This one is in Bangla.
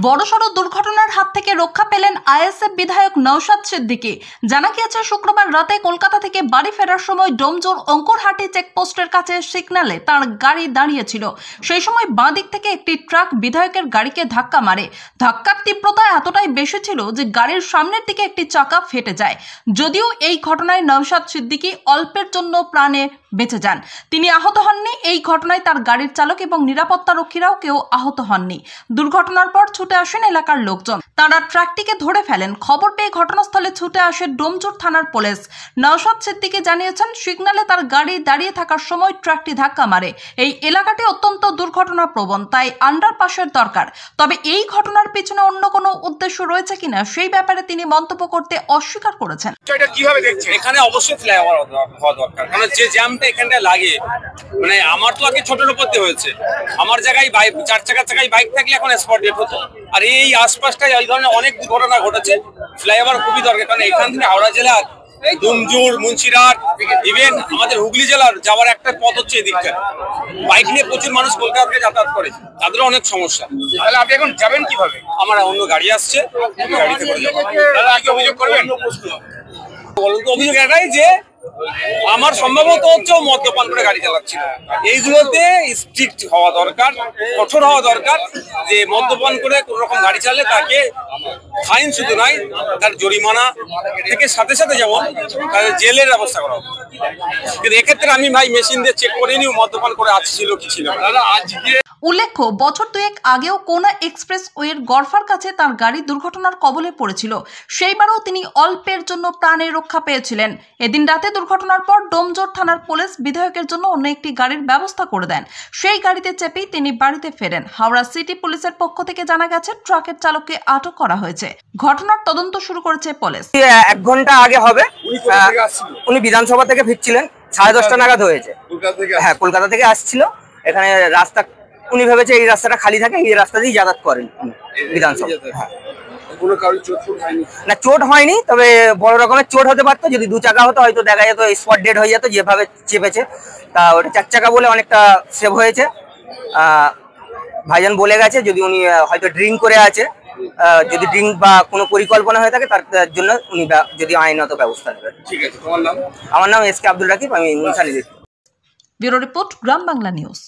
বড়সড় দুর্ঘটনার হাত থেকে রক্ষা পেলেন আইএসএফ বিধায়ক নওশাদ সিদ্দিকী। জানা গিয়েছে শুক্রবার রাতে কলকাতা থেকে বাড়ি ফেরার সময় ডোমজুর অঙ্কুরহাটি চেকপোস্টের কাছে সিগন্যালে তার গাড়ি দাঁড়িয়েছিল। সেই সময় বাঁ দিক থেকে একটি ট্রাক বিধায়কের গাড়িকে ধাক্কা মারে। ধাক্কার তীব্রতা এতটাই বেশি ছিল যে গাড়ির সামনের দিকে একটি চাকা ফেটে যায়। যদিও এই ঘটনায় নওশাদ সিদ্দিকী অল্পের জন্য প্রাণে বেঁচে যান, তিনি আহত হননি। এই ঘটনায় তার গাড়ির চালক এবং নিরাপত্তারক্ষীরাও কেউ আহত হননি। দুর্ঘটনার পর ছুটে আসেন এলাকার লোকজন, তারা ট্রাকটিকে ধরে ফেলেন। খবর পেয়ে ঘটনাস্থলে ছুটে আসে ডোমজুর থানার পুলিশ। নওশাদ সিদ্দিকী জানিয়েছেন, সিগন্যালে তার গাড়ি দাঁড়িয়ে থাকার সময় ট্রাকটি ধাক্কা মারে। এই এলাকাটি অত্যন্ত দুর্ঘটনা প্রবণ, তাই আন্ডারপাসের দরকার। তবে এই ঘটনার পিছনে অন্য কোনো উদ্দেশ্য রয়েছে কিনা সেই ব্যাপারে তিনি মন্তব্য করতে অস্বীকার করেছেন। এটা কিভাবে দেখছেন? এখানে অবশ্যই ফ্লাইওভার হওয়া দরকার, কারণ যে জ্যামটা এখানটা লাগে, মানে আমার তো আগে ছোটের উপর দিয়ে হয়েছে, আমার জায়গায় বাইক, চার চাকার জায়গায় বাইক থাকলে এখন স্পট ডেট হতো। আর এই আশপাশটায় এই ধরনের অনেক দুর্ঘটনা ঘটেছে। ফ্লাইওভার খুবই দরকার, কারণ এখান থেকে হাওড়া জেলার ডুমজুর, মুন্সিরহাট, ইভেন আমাদের হুগলি জেলার যাওয়ার একটা পথ হচ্ছে এদিকটা। বাইক নিয়ে প্রচুর মানুষ কলকাতা থেকে যাতায়াত করে, তাদেরও অনেক সমস্যা। তাহলে আপনি এখন যাবেন কিভাবে? আমার অন্য গাড়ি আসছে, গাড়িতে করে যাবো। তাহলে আজকে অভিযোগ করবেন? অভিযোগ এটাই যে আমার সম্ভবত হচ্ছে মদ্যপান করে গাড়ি চালাচ্ছিল। এইগুলোতে স্ট্রিক্ট হওয়া দরকার, কঠোর হওয়া দরকার, যে মদ্যপান করে কোন রকম গাড়ি চালালে তাকে ফাইন শুধু নয়, তার জরিমানা থেকে সাথে সাথে যেমন তাদের জেলের ব্যবস্থা করা হবে। কিন্তু এক্ষেত্রে আমি ভাই মেশিন দিয়ে চেক করে নিও মদ্যপান করে আসছিল কি ছিল। উল্লেখ্য, বছর দুয়েক আগেও কোনা এক্সপ্রেস ওয়ের গড়ফার কাছে তার গাড়ি দুর্ঘটনার কবলে পড়েছিল। সেইবারও তিনি অল্পের জন্য প্রাণে রক্ষা পেয়েছিলেন। এদিন রাতে দুর্ঘটনার পর ডোমজুর থানার পুলিশ বিধায়কের জন্য অন্য একটি গাড়ির ব্যবস্থা করে দেন। সেই গাড়িতে চেপেই তিনি বাড়িতে ফেরেন। হাওড়া সিটি পুলিশের পক্ষ থেকে জানা গেছে, ট্রাকের চালককে আটক করা হয়েছে। ঘটনার তদন্ত শুরু করেছে পুলিশ। 1 ঘন্টা আগে হবে, উনি বিধানসভা থেকে ফিরছিলেন, 10:30 নাগাদ হয়েছে। হ্যাঁ, কলকাতা থেকে আসছিল। এখানে রাস্তা উনি ভেবেছে এই রাস্তাটা খালি থাকে, এই রাস্তা দিয়েই যাতায়াত করেন বিধানসভা। না, চোট হয়নি, তবে বড় রকমের চোট হতে পারতো। যদি 2 চাকা হতো হয়তো দেখা যেত স্পট ডেড হয়ে যেত, যেভাবে চেপেছে। তা ওটা 4 চাকা বলে অনেকটা সেভ হয়েছে। ভাইজান বলে গেছে, যদি উনি হয়তো ড্রিঙ্ক করে আছে, যদি ড্রিঙ্ক বা কোনো পরিকল্পনা হয়ে থাকে তার জন্য উনি যদি আইনত ব্যবস্থা নেবেন। ঠিক আছে, তোমার নাম? আমার নাম এসকে আব্দুল রাকিব, আমি মুনসানি। ব্যুরো রিপোর্ট, গ্রাম বাংলা নিউজ।